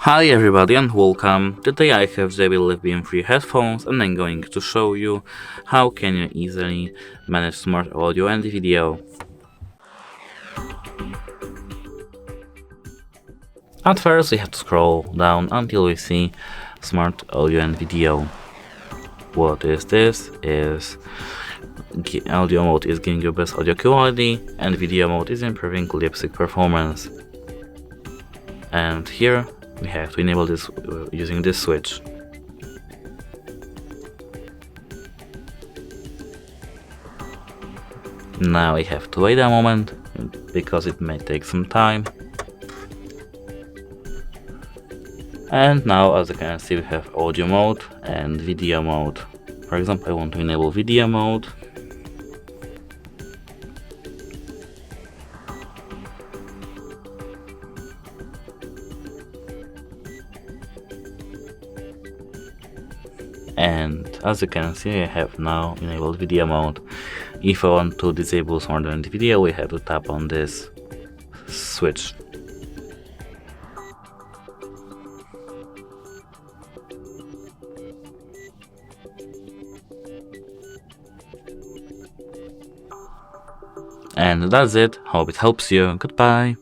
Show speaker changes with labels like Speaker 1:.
Speaker 1: Hi everybody and welcome. Today I have JBL Live Beam 3 headphones and I'm going to show you how can you easily manage smart audio and video. At first we have to scroll down until we see smart audio and video. What is this? Is audio mode is giving you best audio quality and video mode is improving lip sync performance. And here we have to enable this using this switch. Now we have to wait a moment because it may take some time. And now, as you can see, we have audio mode and video mode. For example, I want to enable video mode. And as you can see, I have now enabled video mode. If I want to disable smart audio and video, we have to tap on this switch. And that's it. Hope it helps you. Goodbye.